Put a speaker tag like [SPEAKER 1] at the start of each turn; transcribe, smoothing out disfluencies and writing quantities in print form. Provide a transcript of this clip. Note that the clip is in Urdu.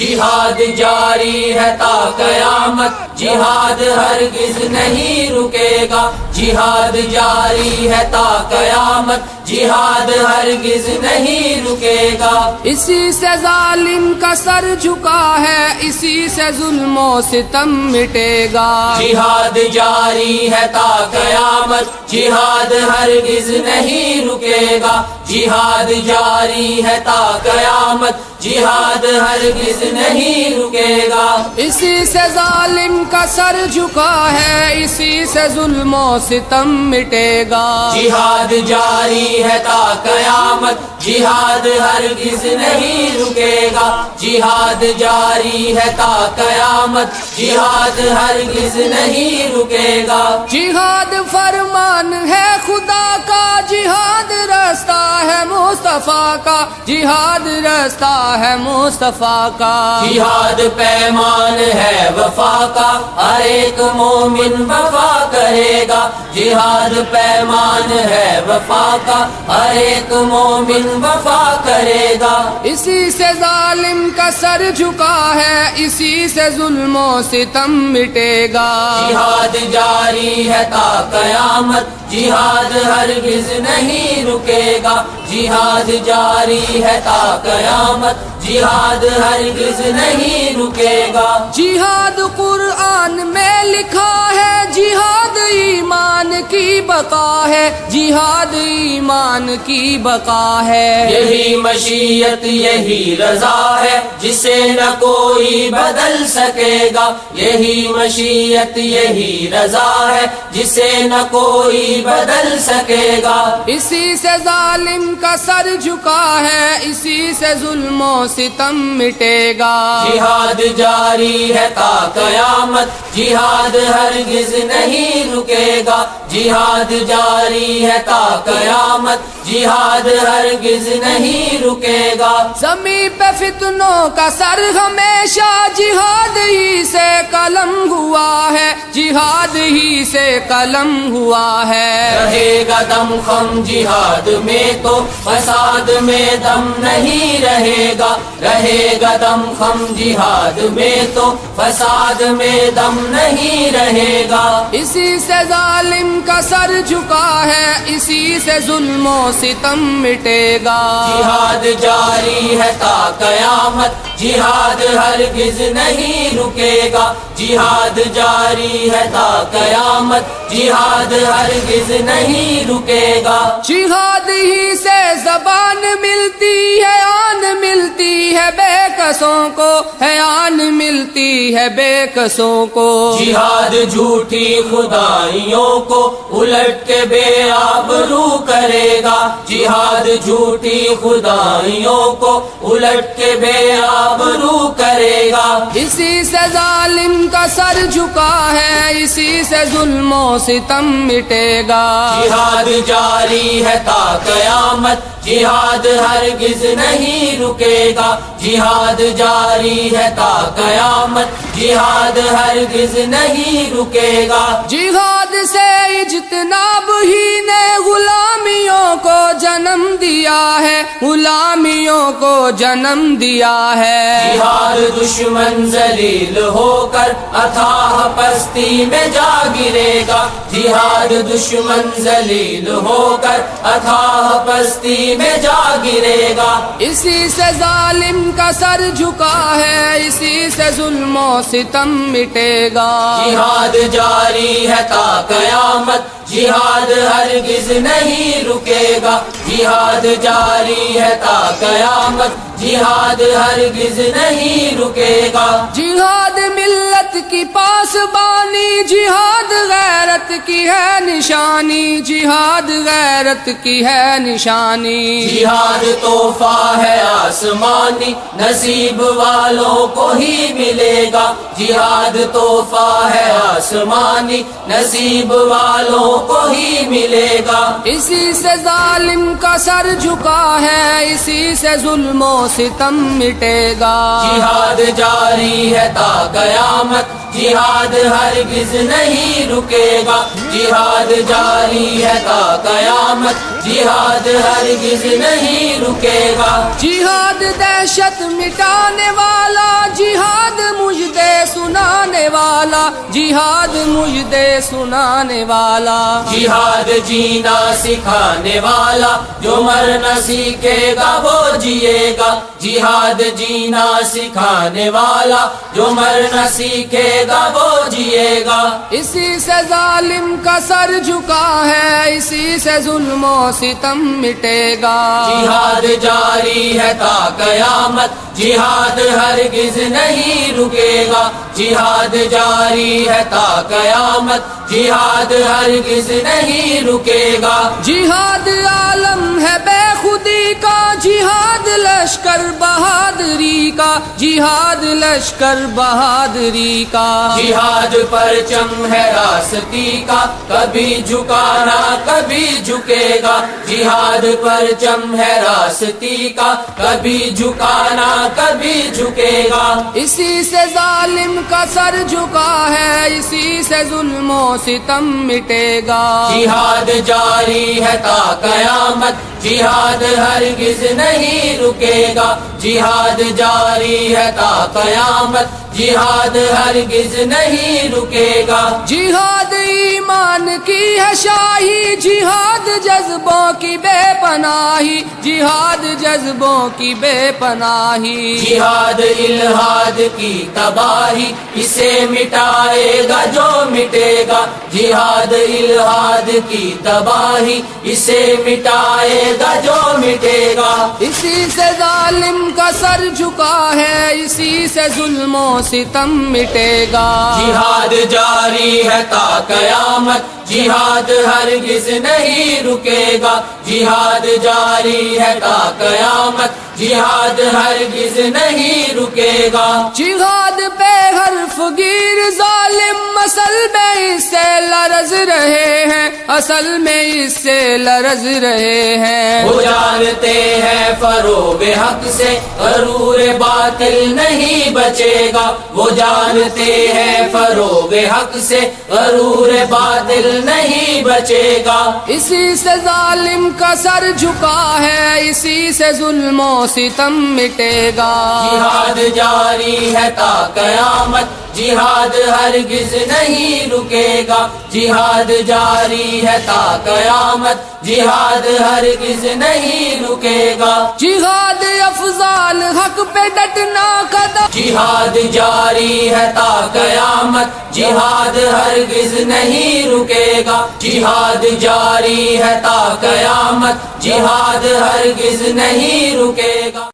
[SPEAKER 1] جہاد جاری ہے تا قیامت، جہاد ہرگز نہیں رکے گا، جہاد جاری ہے تا قیامت، جہاد ہرگز نہیں رکے گا۔
[SPEAKER 2] اسی سے ظالم کا سر جھکا ہے، اسی سے ظلم و ستم مٹے گا۔
[SPEAKER 1] جہاد جاری ہے تا قیامت، جہاد ہرگز نہیں رکے گا، جہاد جاری ہے تا قیامت، جہاد ہرگز نہیں رکے گا۔
[SPEAKER 2] اسی سے ظالم کا سر جھکا ہے، اسی سے ظلم و ستم مٹے گا۔
[SPEAKER 1] جہاد جاری ہے تا قیامت، جہاد ہرگز نہیں رکے گا، جہاد جاری ہے تا قیامت، جہاد ہرگز نہیں رکے گا۔
[SPEAKER 2] جہاد فرمان ہے خدا کا، جہاد رستہ ہے مصطفیٰ کا، جہاد رستہ ہے مصطفیٰ کا۔
[SPEAKER 1] جہاد پیمان ہے وفا کا، ہر ایک مومن وفا کرے گا، جہاد پیمان ہے وفا کا، ہر ایک مومن وفا کرے گا۔
[SPEAKER 2] اسی سے ظالم کا سر جھکا ہے، اسی سے ظلم و ستم مٹے گا۔
[SPEAKER 1] جہاد جاری ہے تا قیامت، جہاد ہرگز نہیں رکے گا، جہاد جاری ہے تا قیامت، جہاد ہرگز نہیں رکے گا۔
[SPEAKER 2] جہاد قرآن میں لکھا ہے، جہاد ایمان کی بقا ہے، جہاد ایمان کی بقا ہے۔
[SPEAKER 1] یہی مشیت یہی رضا ہے، جسے نہ کوئی بدل سکے گا، یہی مشیت یہی رضا ہے، جسے نہ کوئی بدل سکے گا۔
[SPEAKER 2] اسی سے ظالم کا سر جھکا ہے، اسی سے ظلم و ستم مٹے گا۔
[SPEAKER 1] جہاد جاری ہے تا قیامت، جہاد ہرگز نہیں رکے گا، جہاد جاری ہے تا قیامت، جہاد ہرگز نہیں رکے گا۔
[SPEAKER 2] زمین پہ فتنوں کا سر ہمیشہ جہاد ہی سے قلم ہوا ہے، جہاد ہی سے قلم ہوا ہے۔
[SPEAKER 1] رہے گا دم خم جہاد میں تو فساد میں دم نہیں رہے گا، رہے گا دم خم جہاد میں تو فساد میں دم نہیں رہے گا۔
[SPEAKER 2] اسی سے ظالم کا سر جھکا ہے، اسی سے ظلم و ستم مٹے گا۔
[SPEAKER 1] جہاد جاری ہے تا قیامت، جہاد ہرگز نہیں رکے گا، جہاد جاری ہے تا قیامت، جہاد ہرگز نہیں رکے گا۔
[SPEAKER 2] جہاد ہی سے زبان ملتی ہے، آن ملتی ہے بے کسوں کو، ہے آن ملتی ہے بے کسوں کو۔
[SPEAKER 1] جہاد جھوٹی خدائیوں کو الٹ کے بے آبرو کرے گا، جہاد جھوٹی خدائیوں کو الٹ کے بے آبرو کرے گا۔
[SPEAKER 2] اسی سے ظالم کا سر جھکا ہے، اسی سے ظلم و ستم مٹے گا۔
[SPEAKER 1] جہاد جاری ہے تا قیامت، جہاد ہرگز نہیں رکے گا، جہاد جاری ہے تا قیامت، جہاد ہرگز نہیں رکے گا۔
[SPEAKER 2] جہاد سے اجتناب ہی نے غلامیوں کو جنم دیا ہے، غلامیوں کو جنم دیا ہے۔
[SPEAKER 1] جہاد دشمن ذلیل ہو کر اتھاہ پستی میں جا گرے گا، جہاد دشمن ذلیل ہو کر اتھاہ پستی میں جا گرے گا۔
[SPEAKER 2] اسی سے ظالم کا سر جھکا ہے، اسی سے ظلم و ستم مٹے گا۔
[SPEAKER 1] جہاد جاری ہے تا قیامت، جہاد ہرگز نہیں رکے گا، جہاد جاری ہے تا قیامت، جہاد ہرگز نہیں رکے گا۔
[SPEAKER 2] جہاد ملت کی پاسبانی، جہاد غیرت کی ہے نشانی، جہاد غیرت کی ہے نشانی۔
[SPEAKER 1] جہاد تحفہ ہے آسمانی، نصیب والوں کو ہی ملے گا، جہاد تحفہ ہے آسمانی، نصیب والوں کو ہی ملے گا۔
[SPEAKER 2] اسی سے ظالم کا سر جھکا ہے، اسی سے ظلم و ستم مٹے گا۔
[SPEAKER 1] جہاد جاری ہے تا قیامت، جہاد ہرگز نہیں رکے گا، جہاد جاری ہے تا قیامت، جہاد ہرگز نہیں رکے گا۔
[SPEAKER 2] جہاد دہشت مٹانے والا، جہاد مجدے سنانے والا،
[SPEAKER 1] جہاد جینا سکھانے والا، جو مر نہ سیکھے گا وہ جیے گا، جہاد جینا سکھانے والا، جو مر نہ سیکھے گا وہ جیے گا۔
[SPEAKER 2] اسی سے ظالم کا سر جھکا ہے، اسی سے ظلم و ستم مٹے گا،
[SPEAKER 1] جہاد جاری ہے تا قیامت، جہاد ہرگز نہیں رکے گا، جہاد جاری ہے تا قیامت، جہاد ہرگز نہیں رکے گا۔
[SPEAKER 2] جہاد عالم ہے بے خودی کا، جہاد لشکر بہادری کا، جہاد لشکر بہادری کا،
[SPEAKER 1] جہاد پرچم ہے راستی کا، کبھی جھکانا کبھی جھکے گا، جہاد پرچم ہے راستی کا، کبھی جھکانا کبھی جھکے گا۔
[SPEAKER 2] اسی سے ظالم کا سر جھکا ہے، اسی سے ظلم و ستم مٹے گا،
[SPEAKER 1] جہاد جاری ہے تا قیامت، جہاد ہرگز نہیں رکے گا، جہاد جاری ہے تا قیامت، جہاد ہرگز نہیں رکے گا۔
[SPEAKER 2] جہاد ایمان کی ہے شاہی، جہاد جذبوں کی بے پناہی، جہاد جذبوں کی بے پناہی،
[SPEAKER 1] جہاد الہاد کی تباہی، اسے مٹائے گا جو مٹے گا، جہاد الہاد کی تباہی، اسے مٹائے گا جو مٹے گا۔
[SPEAKER 2] اسی سے ظالم کا سر جھکا ہے، اسی سے ظلم و ستم مٹے گا،
[SPEAKER 1] جہاد جاری ہے تا قیامت، جہاد ہرگز نہیں رکے گا، جہاد جاری ہے تا قیامت، جہاد ہرگز نہیں رکے گا۔
[SPEAKER 2] جہاد بے حرف گیر ظالم اصل میں اس سے لرز رہے ہیں، اصل میں اس سے لرز رہے ہیں،
[SPEAKER 1] وہ جانتے ہیں فروغ حق سے غرور باطل نہیں بچے گا، وہ جانتے ہیں فروغ حق سے غرور باطل نہیں بچے گا۔
[SPEAKER 2] اسی سے ظالم کا سر جھکا ہے، اسی سے ظلم و ستم مٹے گا،
[SPEAKER 1] جہاد جاری ہے تا قیامت، جہاد ہرگز نہیں رکے گا، جہاد جاری ہے تا قیامت، جہاد ہرگز نہیں رکے گا۔
[SPEAKER 2] جہاد افضال حق پہ ڈٹنا قدم،
[SPEAKER 1] جہاد جاری ہے تا قیامت، جہاد ہرگز نہیں رکے گا، جہاد جاری ہے تا قیامت، جہاد ہرگز نہیں رکے گا۔